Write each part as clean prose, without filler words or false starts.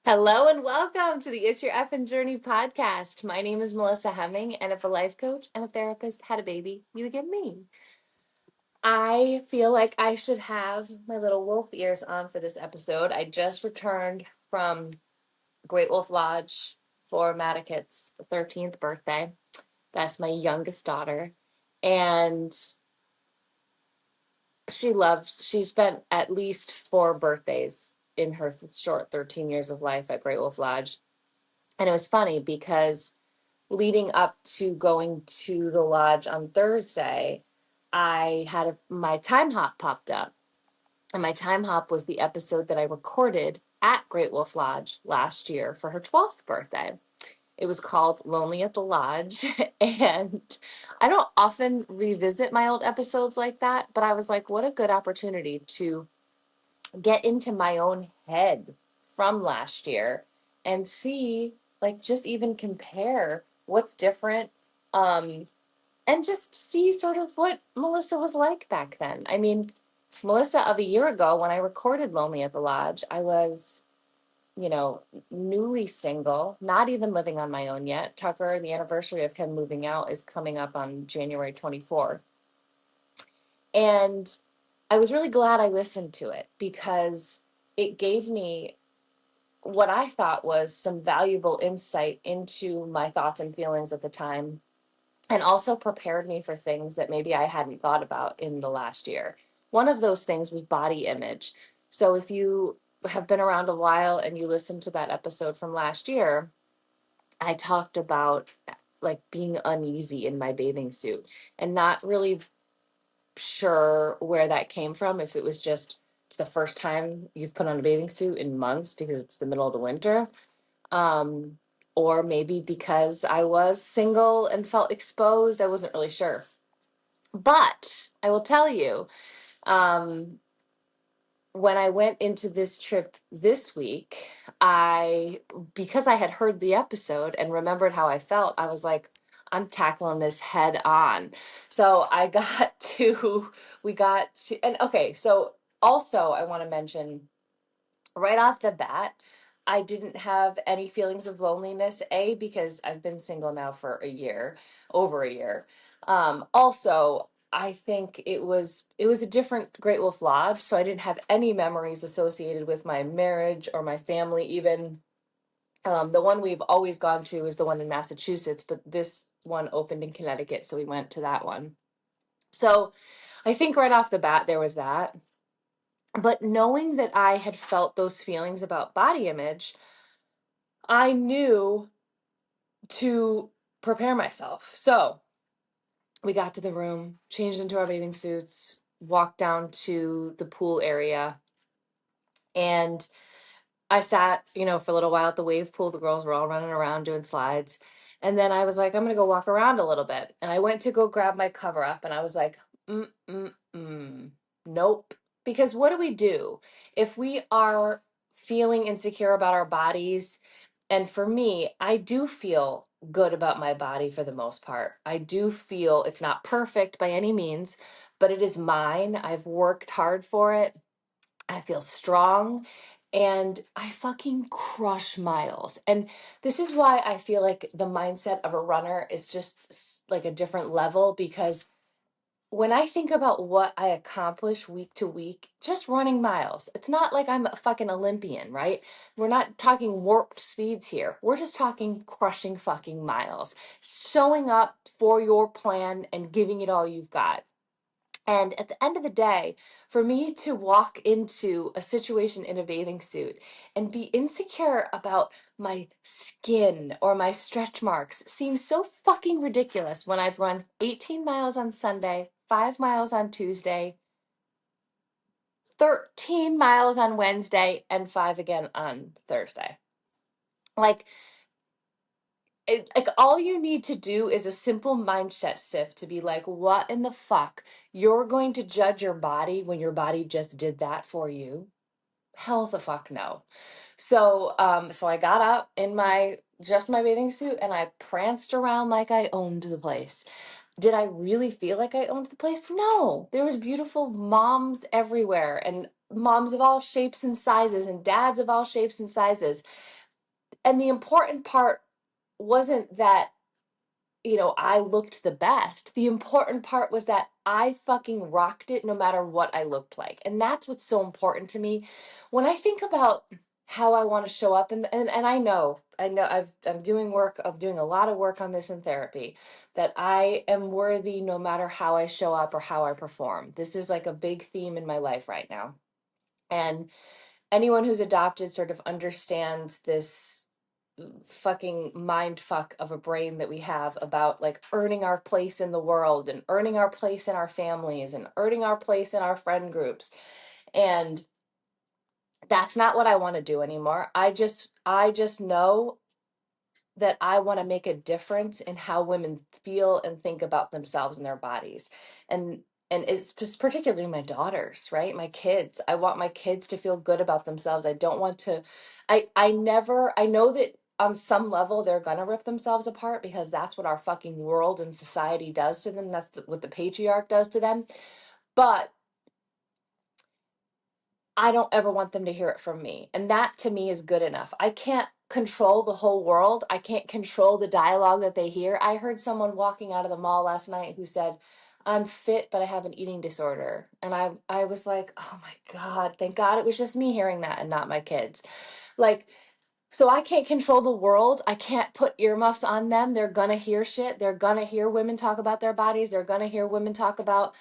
Hello and welcome to the It's Your Effin' Journey podcast. My name is Melissa Hemming, and if a life coach and a therapist had a baby, you would get me. I feel like I should have my little wolf ears on for this episode. I just returned from Great Wolf Lodge for Madaket's 13th birthday. That's my youngest daughter. And she spent at least 4 birthdays in her short 13 years of life at Great Wolf Lodge. And it was funny because leading up to going to the lodge on Thursday, I had my time hop popped up. And my time hop was the episode that I recorded at Great Wolf Lodge last year for her 12th birthday. It was called Lonely at the Lodge. And I don't often revisit my old episodes like that, but I was like, what a good opportunity to get into my own head from last year and see, like, just even compare what's different, and just see sort of what Melissa was like back then. I mean, Melissa of a year ago, when I recorded Lonely at the Lodge, I was, newly single, not even living on my own yet. Tucker, the anniversary of him moving out is coming up on January 24th. And I was really glad I listened to it because it gave me what I thought was some valuable insight into my thoughts and feelings at the time, and also prepared me for things that maybe I hadn't thought about in the last year. One of those things was body image. So if you have been around a while and you listened to that episode from last year, I talked about like being uneasy in my bathing suit and not really sure where that came from. If it was just it's the first time you've put on a bathing suit in months because it's the middle of the winter, um, or maybe because I was single and felt exposed. I wasn't really sure. But I will tell you, um, when I went into this trip this week, because I had heard the episode and remembered how I felt, I was like, I'm tackling this head on. So we got to, and okay, so also I want to mention right off the bat, I didn't have any feelings of loneliness, because I've been single now for a year, over a year. Also, I think it was a different Great Wolf Lodge, so I didn't have any memories associated with my marriage or my family even. The one we've always gone to is the one in Massachusetts, but this one opened in Connecticut, so we went to that one. So I think right off the bat there was that. But knowing that I had felt those feelings about body image, I knew to prepare myself. So we got to the room, changed into our bathing suits, walked down to the pool area, and I sat, for a little while at the wave pool. The girls were all running around doing slides. And then I was like, I'm going to go walk around a little bit. And I went to go grab my cover up, and I was like, nope. Because what do we do if we are feeling insecure about our bodies? And for me, I do feel good about my body for the most part. I do feel it's not perfect by any means, but it is mine. I've worked hard for it. I feel strong and I fucking crush miles. And this is why I feel like the mindset of a runner is just like a different level, because when I think about what I accomplish week to week, just running miles, it's not like I'm a fucking Olympian, right? We're not talking warped speeds here. We're just talking crushing fucking miles, showing up for your plan and giving it all you've got. And at the end of the day, for me to walk into a situation in a bathing suit and be insecure about my skin or my stretch marks seems so fucking ridiculous when I've run 18 miles on Sunday, 5 miles on Tuesday, 13 miles on Wednesday, and 5 again on Thursday. Like, all you need to do is a simple mindset shift to be like, what in the fuck? You're going to judge your body when your body just did that for you? Hell the fuck no. So I got up in my bathing suit and I pranced around like I owned the place. Did I really feel like I owned the place? No. There was beautiful moms everywhere, and moms of all shapes and sizes and dads of all shapes and sizes. And the important part wasn't that, I looked the best. The important part was that I fucking rocked it no matter what I looked like. And that's what's so important to me. When I think about how I want to show up, and I know I'm doing a lot of work on this in therapy, that I am worthy no matter how I show up or how I perform. This is like a big theme in my life right now. And anyone who's adopted sort of understands this fucking mind fuck of a brain that we have about like earning our place in the world and earning our place in our families and earning our place in our friend groups. And that's not what I want to do anymore. I just know that I want to make a difference in how women feel and think about themselves and their bodies. And it's particularly my daughters, right? My kids. I want my kids to feel good about themselves. I don't want to I know that on some level they're going to rip themselves apart because that's what our fucking world and society does to them. That's what the patriarch does to them. But I don't ever want them to hear it from me. And that to me is good enough. I can't control the whole world. I can't control the dialogue that they hear. I heard someone walking out of the mall last night who said, "I'm fit, but I have an eating disorder." And I was like, "Oh my God, thank God it was just me hearing that and not my kids." Like, so I can't control the world. I can't put earmuffs on them. They're gonna hear shit. They're gonna hear women talk about their bodies. They're gonna hear women talk about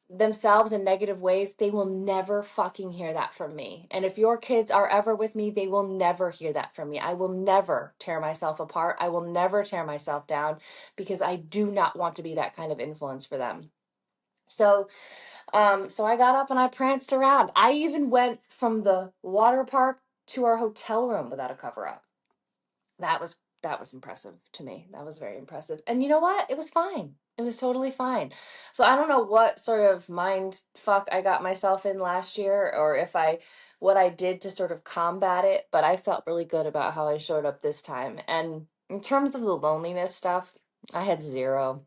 themselves in negative ways. They will never fucking hear that from me. And if your kids are ever with me, they will never hear that from me. I will never tear myself apart. I will never tear myself down because I do not want to be that kind of influence for them. So I got up and I pranced around. I even went from the water park to our hotel room without a cover up. That was impressive to me. That was very impressive. And you know what? It was fine. It was totally fine. So I don't know what sort of mind fuck I got myself in last year or if I what I did to sort of combat it, but I felt really good about how I showed up this time. And in terms of the loneliness stuff, I had zero.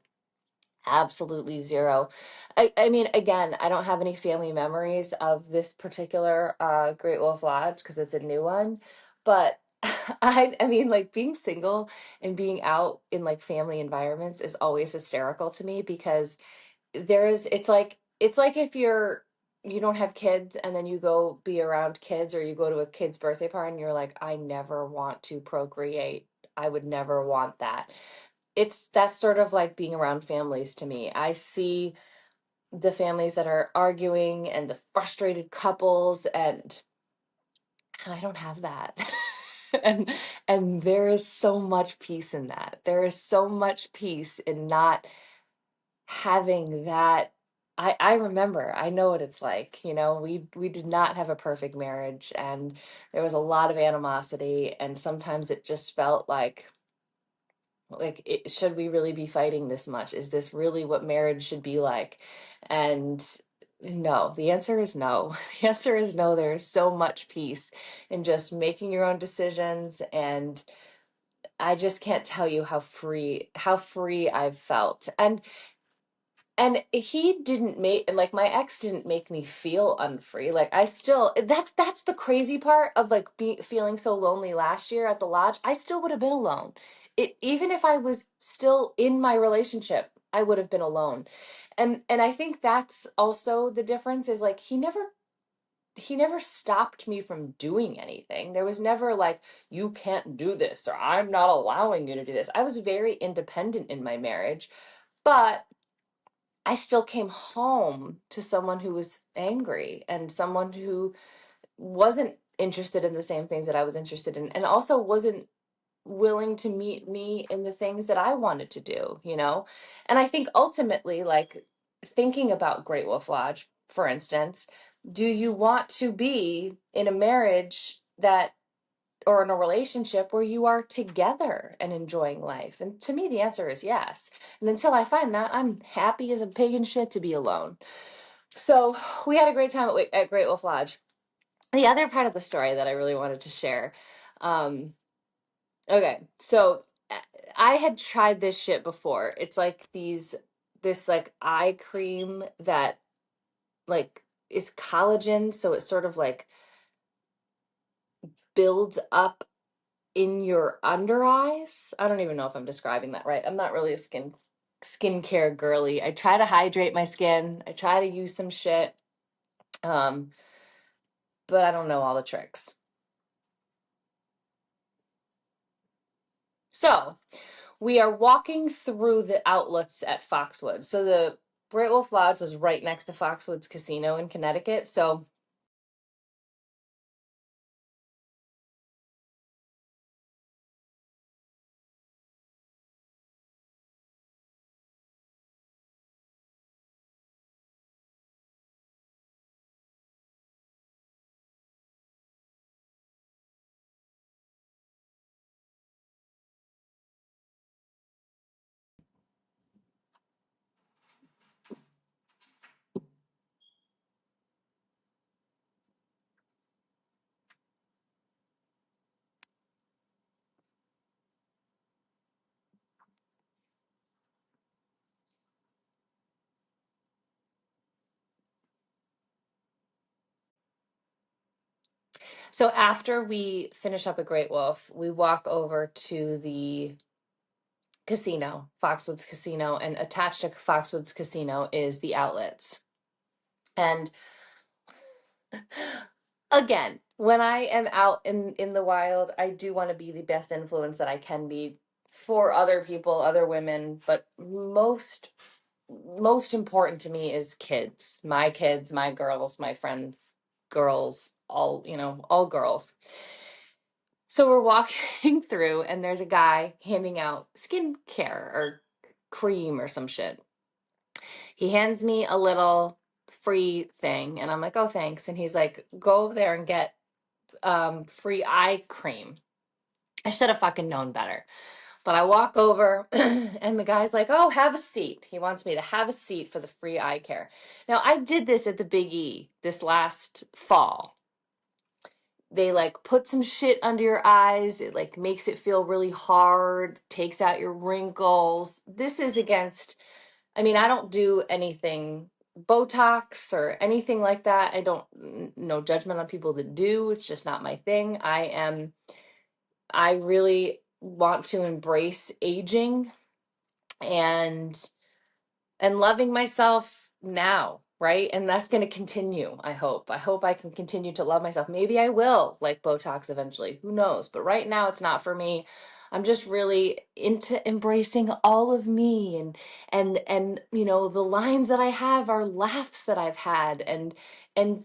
Absolutely zero. I mean, again, I don't have any family memories of this particular Great Wolf Lodge because it's a new one. But I mean, like being single and being out in like family environments is always hysterical to me because it's like if you don't have kids and then you go be around kids or you go to a kid's birthday party and you're like, I never want to procreate. I would never want that. That's sort of like being around families to me. I see the families that are arguing and the frustrated couples and I don't have that. and and there is so much peace in that. There is so much peace in not having that. I remember, I know what it's like. We did not have a perfect marriage and there was a lot of animosity and sometimes it just felt like should we really be fighting this much? Is this really what marriage should be like? And no, the answer is no. The answer is no. There is so much peace in just making your own decisions, and I just can't tell you how free I've felt. And he didn't make like my ex didn't make me feel unfree. Like I still that's the crazy part of like feeling so lonely last year at the lodge. I still would have been alone. Even if I was still in my relationship, I would have been alone. And I think that's also the difference is like he never stopped me from doing anything. There was never like you can't do this or I'm not allowing you to do this. I was very independent in my marriage, but I still came home to someone who was angry and someone who wasn't interested in the same things that I was interested in, and also wasn't willing to meet me in the things that I wanted to do. And I think ultimately, like thinking about Great Wolf Lodge, for instance, do you want to be in a marriage that or in a relationship where you are together and enjoying life? And to me, the answer is yes. And until I find that, I'm happy as a pig in shit to be alone. So we had a great time at Great Wolf Lodge. The other part of the story that I really wanted to share. Um, okay, so I had tried this shit before. It's like this like eye cream that like is collagen, so it sort of like builds up in your under eyes. I don't even know if I'm describing that right. I'm not really a skincare girly. I try to hydrate my skin. I try to use some shit. Um, but I don't know all the tricks. So we are walking through the outlets at Foxwoods. So the Great Wolf Lodge was right next to Foxwoods Casino in Connecticut. So so after we finish up at Great Wolf, we walk over to the casino, Foxwoods Casino, and attached to Foxwoods Casino is the outlets. And again, when I am out in the wild, I do want to be the best influence that I can be for other people, other women, but most important to me is kids, my girls, my friends, girls, all, all girls. So we're walking through and there's a guy handing out skincare or cream or some shit. He hands me a little free thing and I'm like, "Oh, thanks." And he's like, "Go over there and get free eye cream." I should have fucking known better. But I walk over and the guy's like, "Oh, have a seat." He wants me to have a seat for the free eye care. Now, I did this at the Big E this last fall. They like put some shit under your eyes. It like makes it feel really hard, takes out your wrinkles. This is against, I mean, I don't do anything Botox or anything like that. I don't, no judgment on people that do. It's just not my thing. I really want to embrace aging and loving myself now, right? And that's going to continue. I hope I can continue to love myself. Maybe I will like Botox eventually, who knows? But right now it's not for me. I'm just really into embracing all of me, and the lines that I have are laughs that I've had, and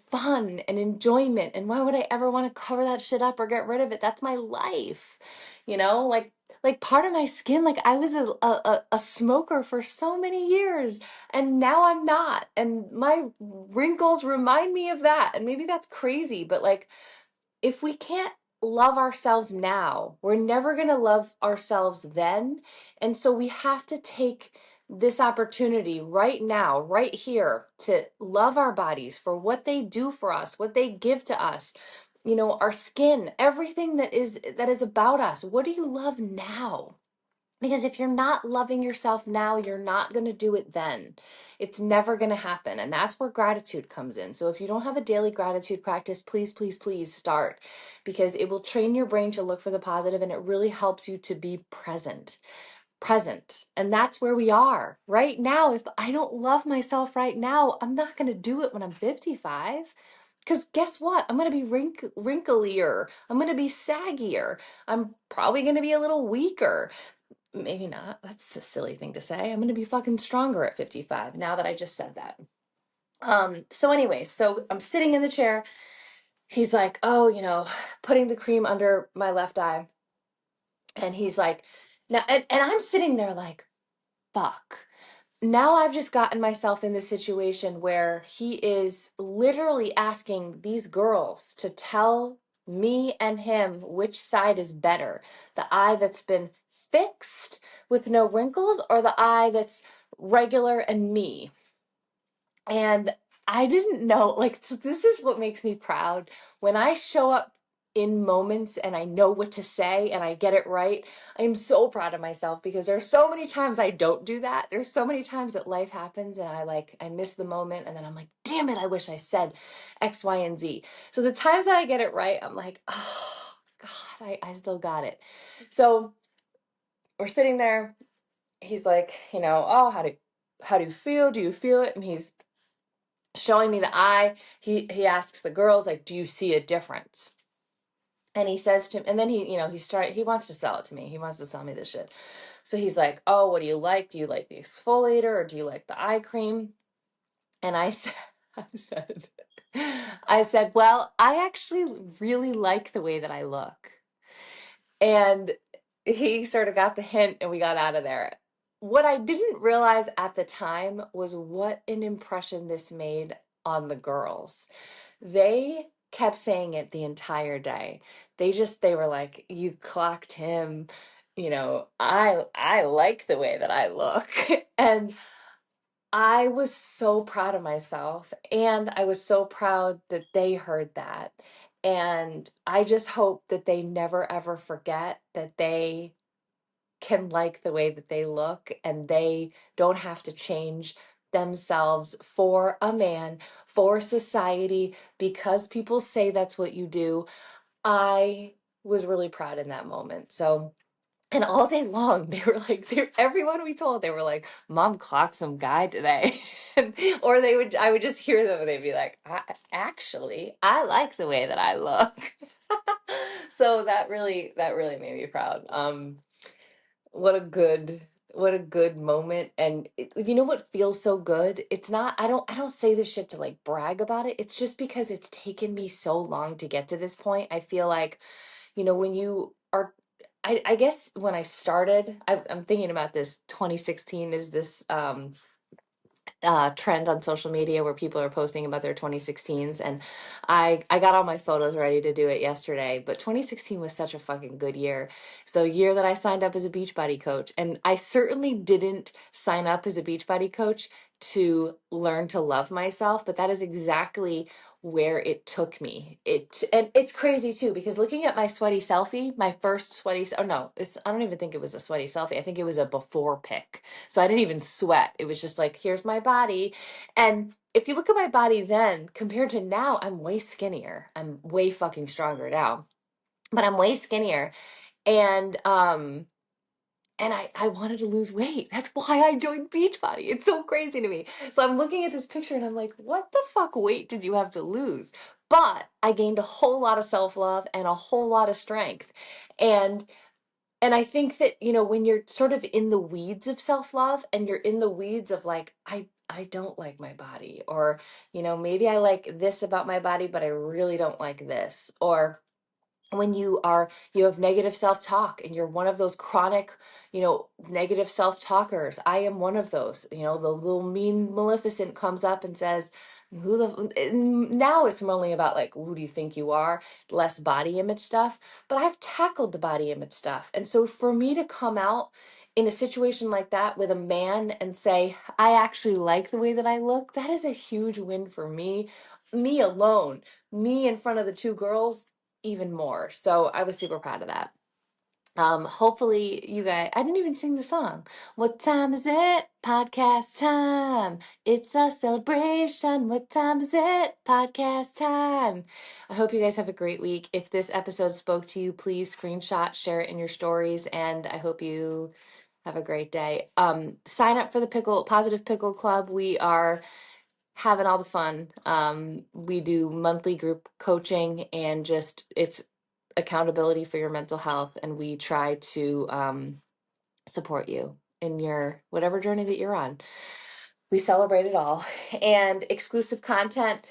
fun and enjoyment. And why would I ever want to cover that shit up or get rid of it? That's my life. Like part of my skin, like I was a smoker for so many years and now I'm not, and my wrinkles remind me of that. And maybe that's crazy, but like if we can't love ourselves now, we're never going to love ourselves then. And so we have to take this opportunity right now, right here, to love our bodies for what they do for us, what they give to us, our skin, everything that is about us. What do you love now? Because if you're not loving yourself now, you're not going to do it then. It's never going to happen. And that's where gratitude comes in. So if you don't have a daily gratitude practice, please, please, please start, because it will train your brain to look for the positive, and it really helps you to be present. Present. And that's where we are right now. If I don't love myself right now, I'm not going to do it when I'm 55. Because guess what? I'm going to be wrinklier. I'm going to be saggier. I'm probably going to be a little weaker. Maybe not. That's a silly thing to say. I'm going to be fucking stronger at 55 now that I just said that. So anyways, so I'm sitting in the chair. He's like, "Oh, putting the cream under my left eye." And he's like, now, and I'm sitting there like, fuck. Now I've just gotten myself in this situation where he is literally asking these girls to tell me and him which side is better. The eye that's been fixed with no wrinkles, or the eye that's regular and me. And I didn't know, like, so this is what makes me proud. When I show up in moments and I know what to say and I get it right, I'm so proud of myself because there's so many times I don't do that. There's so many times that life happens and I miss the moment and then I'm like, damn it, I wish I said X, Y, and Z. So the times that I get it right, I'm like, oh God, I still got it. So we're sitting there. He's like, oh, how do you feel? Do you feel it? And he's showing me the eye. He asks the girls, like, do you see a difference? And he says to him, and then he wants to sell it to me. He wants to sell me this shit. So he's like, oh, what do you like? Do you like the exfoliator or do you like the eye cream? And I said, I said, I said, well, I actually really like the way that I look. And he sort of got the hint and we got out of there. What I didn't realize at the time was what an impression this made on the girls. They kept saying it the entire day. They were like, you clocked him, I like the way that I look. And I was so proud of myself and I was so proud that they heard that. And I just hope that they never ever forget that they can like the way that they look and they don't have to change themselves for a man, for society, because people say that's what you do. I was really proud in that moment. So, and all day long, they were like, everyone we told, they were like, Mom clocked some guy today. Or I would just hear them and they'd be like, actually, I like the way that I look. So that really made me proud. What a good moment. And you know what feels so good? It's not, I don't say this shit to like brag about it. It's just because it's taken me so long to get to this point. I feel like, when you are, I guess when I started, I'm thinking about this 2016 is this trend on social media where people are posting about their 2016s, and I got all my photos ready to do it yesterday. But 2016 was such a fucking good year. So year that I signed up as a Beachbody coach, and I certainly didn't sign up as a Beachbody coach to learn to love myself, but that is exactly where it took me. And it's crazy too because looking at my sweaty selfie, my first sweaty, oh no, I don't even think it was a sweaty selfie. I think it was a before pic. So I didn't even sweat. It was just like, here's my body. And if you look at my body then compared to now, I'm way skinnier. I'm way fucking stronger now, but I'm way skinnier. And I wanted to lose weight. That's why I joined Beachbody. It's so crazy to me. So I'm looking at this picture and I'm like, what the fuck weight did you have to lose? But I gained a whole lot of self-love and a whole lot of strength. And and I think that, when you're sort of in the weeds of self-love and you're in the weeds of like, I don't like my body, or, maybe I like this about my body, but I really don't like this. Or when you have negative self-talk and you're one of those chronic, negative self-talkers. I am one of those. The little mean Maleficent comes up and says, now it's mainly about like, who do you think you are, less body image stuff, but I've tackled the body image stuff. And so for me to come out in a situation like that with a man and say, I actually like the way that I look, that is a huge win for me alone, me in front of the two girls, even more. So I was super proud of that. Hopefully you guys, I didn't even sing the song. What time is it? Podcast time. It's a celebration. What time is it? Podcast time. I hope you guys have a great week. If this episode spoke to you, please screenshot, share it in your stories, and I hope you have a great day. Sign up for the Positive Pickle Club. We are having all the fun. We do monthly group coaching and just it's accountability for your mental health, and we try to support you in your whatever journey that you're on. We celebrate it all. And exclusive content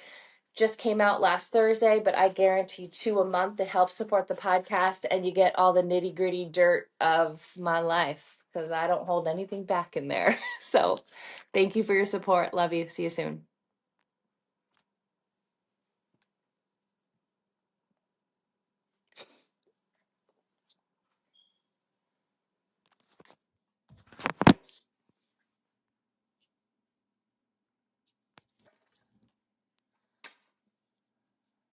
just came out last Thursday, but I guarantee 2 a month to help support the podcast, and you get all the nitty gritty dirt of my life because I don't hold anything back in there. So thank you for your support. Love you. See you soon.